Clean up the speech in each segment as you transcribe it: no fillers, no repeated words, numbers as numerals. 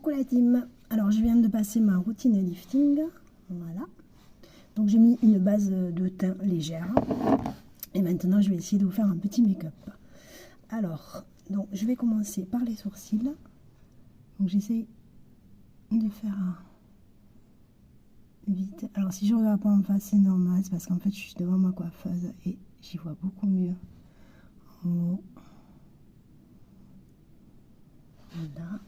Coucou la team. Alors je viens de passer ma routine lifting. Voilà. Donc j'ai mis une base de teint légère. Et maintenant je vais essayer de vous faire un petit make-up. Alors, donc je vais commencer par les sourcils. Donc j'essaye de faire vite. Alors si je ne regarde pas en face, c'est normal. C'est parce qu'en fait je suis devant ma coiffeuse et j'y vois beaucoup mieux. En haut. Voilà.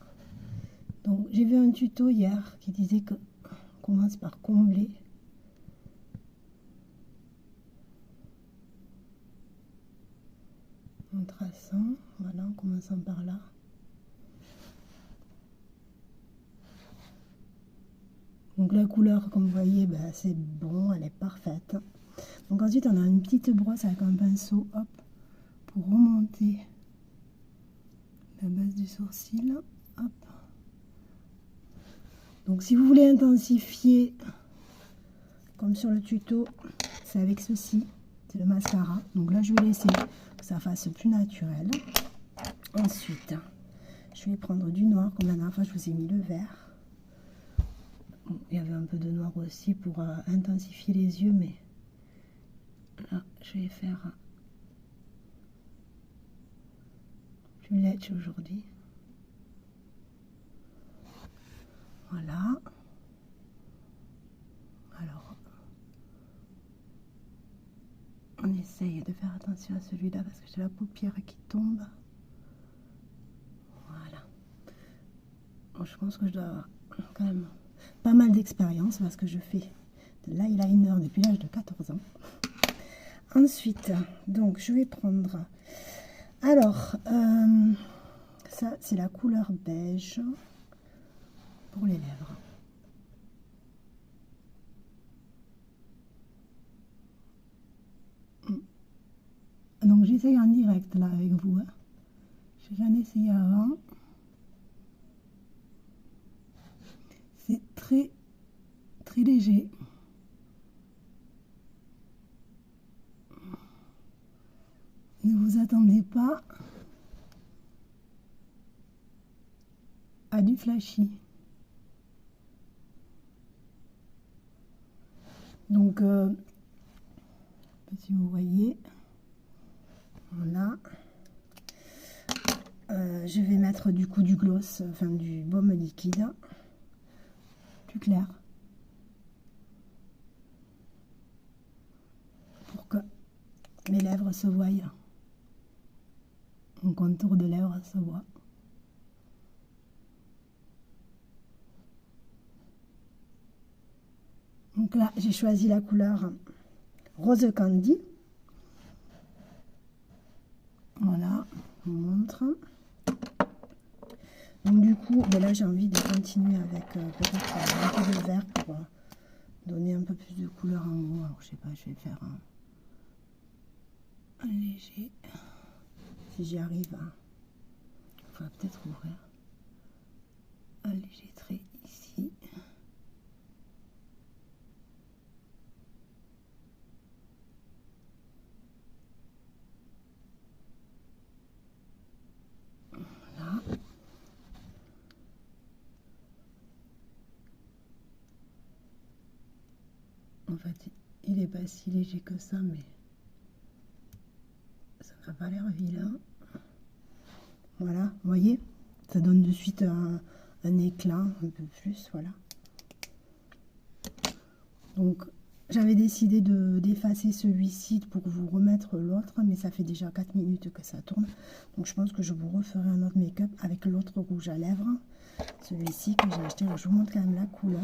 Donc j'ai vu un tuto hier qui disait que on commence par combler. En traçant, voilà, en commençant par là. Donc la couleur, comme vous voyez, ben, c'est bon, elle est parfaite. Donc ensuite on a une petite brosse avec un pinceau, hop, pour remonter la base du sourcil, hop. Donc si vous voulez intensifier, comme sur le tuto, c'est avec ceci, c'est le mascara. Donc là je vais laisser que ça fasse plus naturel. Ensuite, je vais prendre du noir, comme la dernière fois je vous ai mis le vert. Bon, il y avait un peu de noir aussi pour intensifier les yeux, mais là je vais faire du letch aujourd'hui. Voilà. Alors, on essaye de faire attention à celui-là parce que j'ai la paupière qui tombe. Voilà. Bon, je pense que je dois avoir quand même pas mal d'expérience parce que je fais de l'eyeliner depuis l'âge de 14 ans. Ensuite, donc je vais prendre... Alors, ça c'est la couleur beige pour les lèvres. Donc j'essaye en direct là avec vous. Hein. J'ai jamais essayé avant. C'est très léger. Ne vous attendez pas à du flashy. Donc, si vous voyez, voilà. Je vais mettre du coup du gloss, enfin du baume liquide, plus clair, pour que mes lèvres se voient. Mon contour de lèvres se voit. Donc là, j'ai choisi la couleur Rose Candy. Voilà, je vous montre. Donc du coup, ben là j'ai envie de continuer avec peut-être un peu de vert pour donner un peu plus de couleur en haut. Alors je sais pas, je vais faire un léger. Si j'y arrive, il faudra peut-être ouvrir un léger trait ici. Voilà. En fait, il n'est pas si léger que ça, mais ça n'a pas l'air vilain. Voilà, vous voyez, ça donne de suite un éclat un peu plus, voilà. Donc, j'avais décidé d'effacer celui-ci pour vous remettre l'autre, mais ça fait déjà 4 minutes que ça tourne. Donc, je pense que je vous referai un autre make-up avec l'autre rouge à lèvres. Celui-ci que j'ai acheté, alors je vous montre quand même la couleur.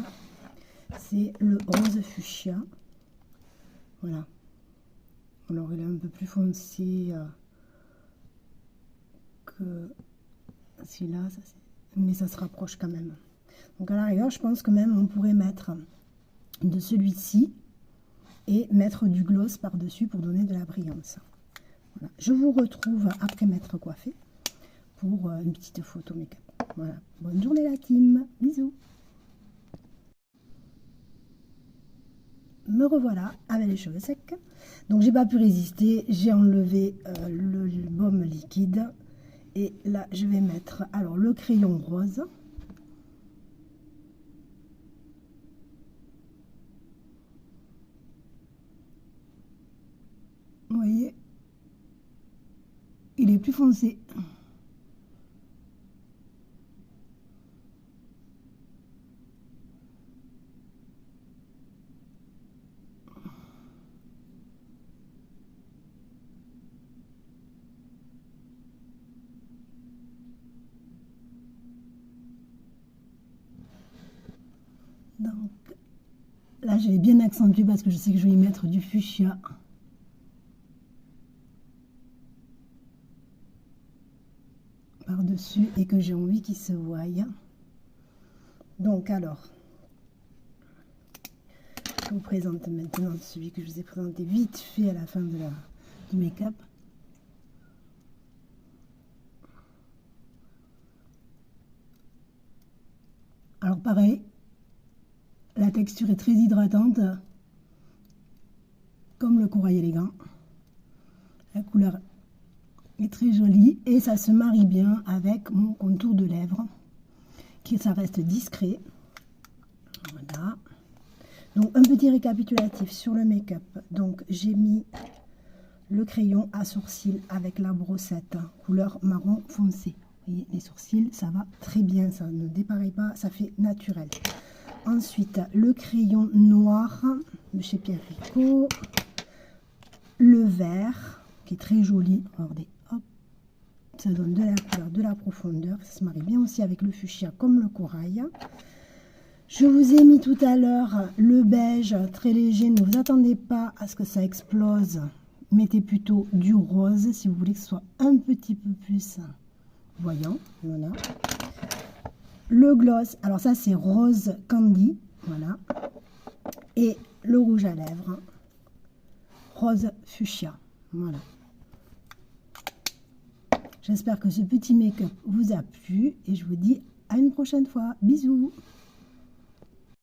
C'est le rose fuchsia. Voilà. Alors, il est un peu plus foncé que celui-là, mais ça se rapproche quand même. Donc, à la rigueur, je pense que même on pourrait mettre de celui-ci et mettre du gloss par-dessus pour donner de la brillance. Voilà. Je vous retrouve après m'être coiffée pour une petite photo make-up. Voilà. Bonne journée la team. Bisous. Me revoilà avec les cheveux secs. Donc j'ai pas pu résister, j'ai enlevé le baume liquide et là je vais mettre alors le crayon rose plus foncé. Donc là, je vais bien accentuer parce que je sais que je vais y mettre du fuchsia. Par-dessus et que j'ai envie qu'il se voie. Donc alors, je vous présente maintenant celui que je vous ai présenté vite fait à la fin de du make-up. Alors pareil, la texture est très hydratante, comme le corail élégant. La couleur est très jolie et ça se marie bien avec mon contour de lèvres, qui ça reste discret. Voilà. Donc un petit récapitulatif sur le make-up. Donc j'ai mis le crayon à sourcils avec la brossette couleur marron foncé. Vous voyez, les sourcils, ça va très bien, ça ne dépareille pas, ça fait naturel. Ensuite, le crayon noir de chez Pierre Ricot, le vert qui est très joli. Regardez, hop, ça donne de la couleur, de la profondeur. Ça se marie bien aussi avec le fuchsia comme le corail. Je vous ai mis tout à l'heure le beige très léger. Ne vous attendez pas à ce que ça explose. Mettez plutôt du rose si vous voulez que ce soit un petit peu plus voyant. Voilà. Le gloss, alors ça c'est rose candy, voilà. Et le rouge à lèvres, rose fuchsia, voilà. J'espère que ce petit make-up vous a plu et je vous dis à une prochaine fois. Bisous!